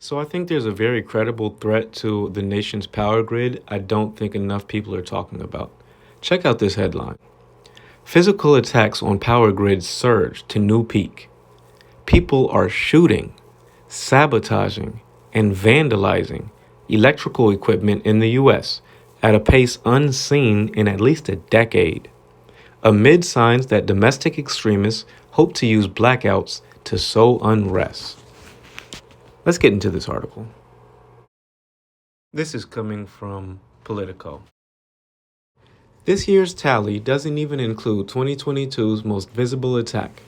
So I think there's a very credible threat to the nation's power grid I don't think enough people are talking about. Check out this headline. Physical attacks on power grids surge to new peak. People are shooting, sabotaging, and vandalizing electrical equipment in the US at a pace unseen in at least a decade, amid signs that domestic extremists hope to use blackouts to sow unrest. Let's get into this article. This is coming from Politico. This year's tally doesn't even include 2022's most visible attack,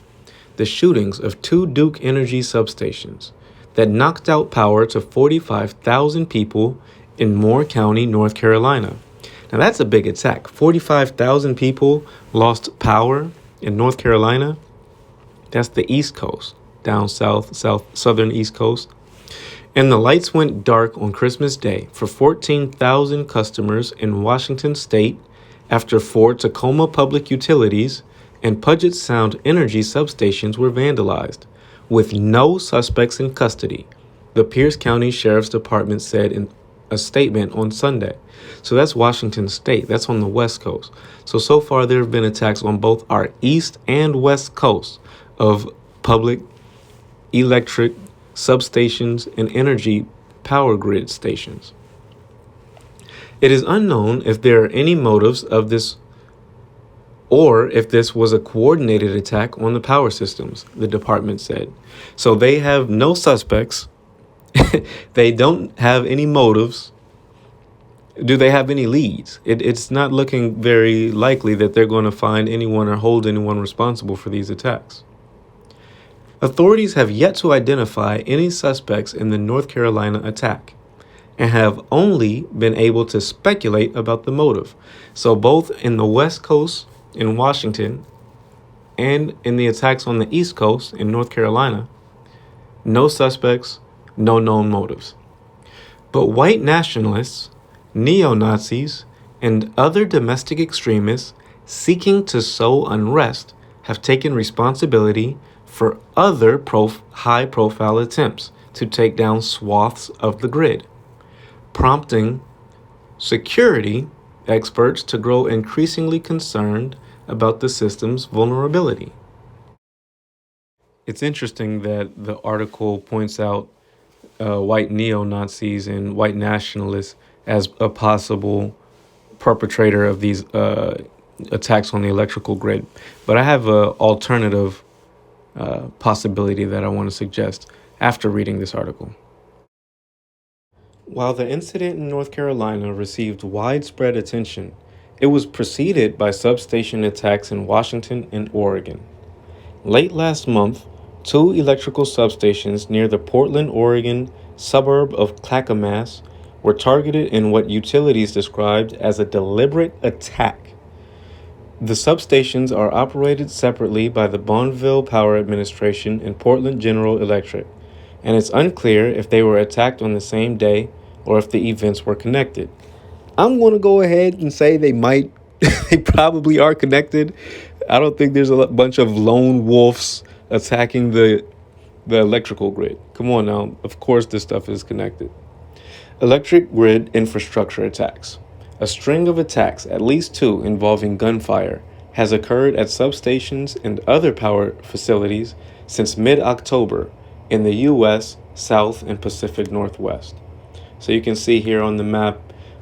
the shootings of two Duke Energy substations that knocked out power to 45,000 people in Moore County, North Carolina. Now that's a big attack. 45,000 people lost power in North Carolina. That's the East Coast, down southern East Coast. And the lights went dark on Christmas Day for 14,000 customers in Washington state after four Tacoma Public Utilities and Puget Sound Energy substations were vandalized, with no suspects in custody, the Pierce County Sheriff's Department said in a statement on Sunday. So that's Washington state. That's on the West Coast. So far there have been attacks on both our East and West Coast of public electric substations and energy power grid stations. It is unknown if there are any motives of this or if this was a coordinated attack on the power systems, the department said. So they have no suspects. They don't have any motives. Do they have any leads? It's not looking very likely that they're going to find anyone or hold anyone responsible for these attacks. Authorities have yet to identify any suspects in the North Carolina attack and have only been able to speculate about the motive. So both in the West Coast in Washington and in the attacks on the East Coast in North Carolina, no suspects, no known motives. But white nationalists, neo-Nazis, and other domestic extremists seeking to sow unrest have taken responsibility for other high-profile attempts to take down swaths of the grid, prompting security experts to grow increasingly concerned about the system's vulnerability. It's interesting that the article points out white neo-Nazis and white nationalists as a possible perpetrator of these attacks on the electrical grid. But I have an alternative possibility that I want to suggest after reading this article. While the incident in North Carolina received widespread attention, it was preceded by substation attacks in Washington and Oregon. Late last month, two electrical substations near the Portland, Oregon suburb of Clackamas were targeted in what utilities described as a deliberate attack. The substations are operated separately by the Bonneville Power Administration and Portland General Electric, and it's unclear if they were attacked on the same day or if the events were connected. I'm going to go ahead and say they probably are connected. I don't think there's a bunch of lone wolves attacking the electrical grid. Come on now. Of course this stuff is connected. Electric grid infrastructure attacks. A string of attacks, at least two involving gunfire, has occurred at substations and other power facilities since mid-October in the U.S. South and Pacific Northwest. So you can see here on the map,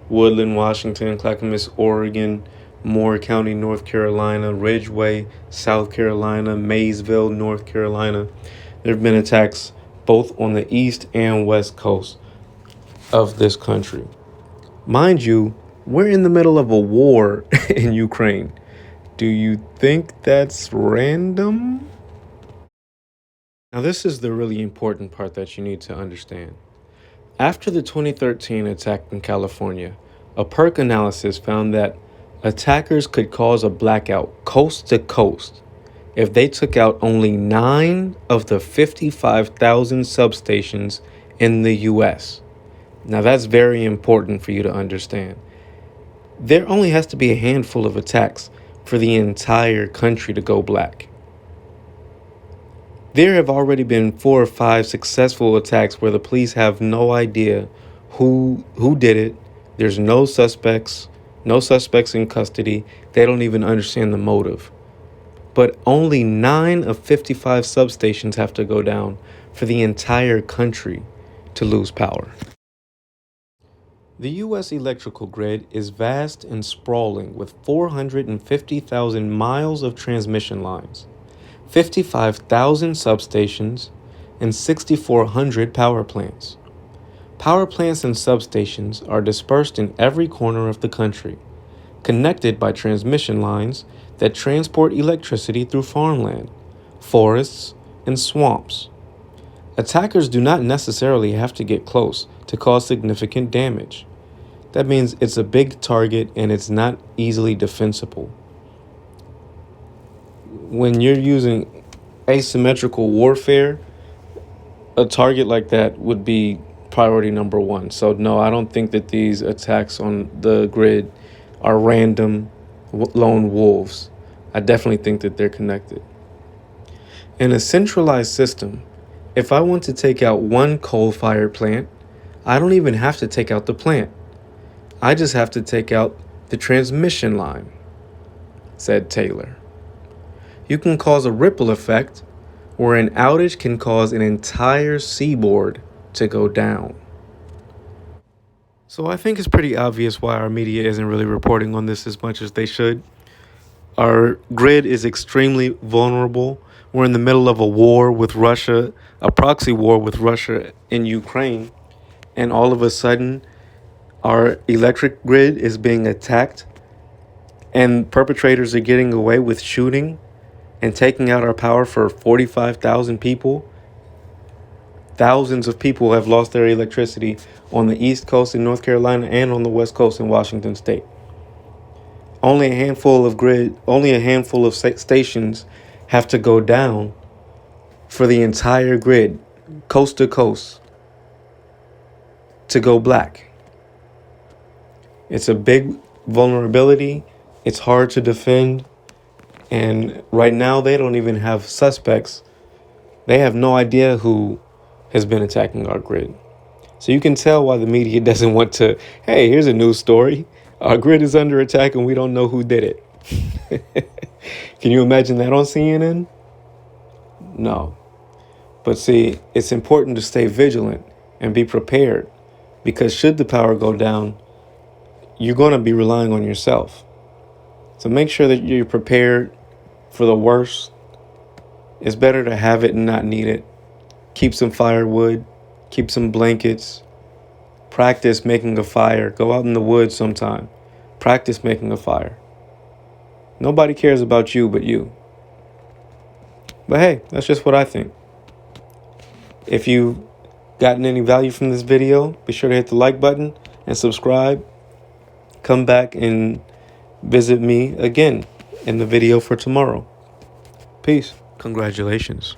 Woodland, Washington, Clackamas, Oregon, Moore County, North Carolina, Ridgeway, South Carolina, Maysville, North Carolina. There have been attacks both on the east and west coast of this country. Mind you, we're in the middle of a war in Ukraine. Do you think that's random? Now, this is the really important part that you need to understand. After the 2013 attack in California, a PERC analysis found that attackers could cause a blackout coast to coast if they took out only 9 of the 55,000 substations in the U.S. Now, that's very important for you to understand. There only has to be a handful of attacks for the entire country to go black. There have already been 4 or 5 successful attacks where the police have no idea who did it. There's no suspects in custody. They don't even understand the motive. But only 9 of 55 substations have to go down for the entire country to lose power. The U.S. electrical grid is vast and sprawling with 450,000 miles of transmission lines, 55,000 substations, and 6,400 power plants. Power plants and substations are dispersed in every corner of the country, connected by transmission lines that transport electricity through farmland, forests, and swamps. Attackers do not necessarily have to get close to cause significant damage. That means it's a big target and it's not easily defensible. When you're using asymmetrical warfare, a target like that would be priority number 1. So no, I don't think that these attacks on the grid are random lone wolves. I definitely think that they're connected. In a centralized system, if I want to take out one coal-fired plant, I don't even have to take out the plant. I just have to take out the transmission line, said Taylor. You can cause a ripple effect where an outage can cause an entire seaboard to go down. So I think it's pretty obvious why our media isn't really reporting on this as much as they should. Our grid is extremely vulnerable. We're in the middle of a war with Russia, a proxy war with Russia in Ukraine, and all of a sudden, our electric grid is being attacked, and perpetrators are getting away with shooting and taking out our power for 45,000 people. Thousands of people have lost their electricity on the East Coast in North Carolina and on the West Coast in Washington State. Only a handful of stations have to go down for the entire grid, coast to coast, to go black. It's a big vulnerability. It's hard to defend. And right now, they don't even have suspects. They have no idea who has been attacking our grid. So you can tell why the media doesn't want to, hey, here's a news story. Our grid is under attack and we don't know who did it. Can you imagine that on CNN? No. But see, it's important to stay vigilant and be prepared, because should the power go down, you're going to be relying on yourself. So make sure that you're prepared for the worst. It's better to have it and not need it. Keep some firewood, keep some blankets, practice making a fire. Go out in the woods sometime. Practice making a fire. Nobody cares about you but you. But hey, that's just what I think. If you've gotten any value from this video, be sure to hit the like button and subscribe. Come back and visit me again in the video for tomorrow. Peace. Congratulations.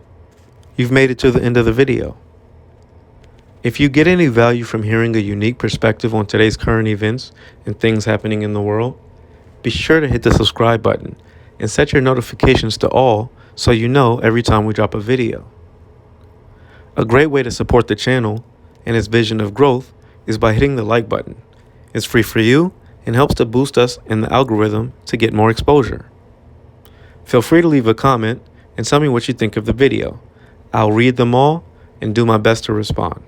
You've made it to the end of the video. If you get any value from hearing a unique perspective on today's current events and things happening in the world, be sure to hit the subscribe button and set your notifications to all so you know every time we drop a video. A great way to support the channel and its vision of growth is by hitting the like button. It's free for you and helps to boost us in the algorithm to get more exposure. Feel free to leave a comment and tell me what you think of the video. I'll read them all and do my best to respond.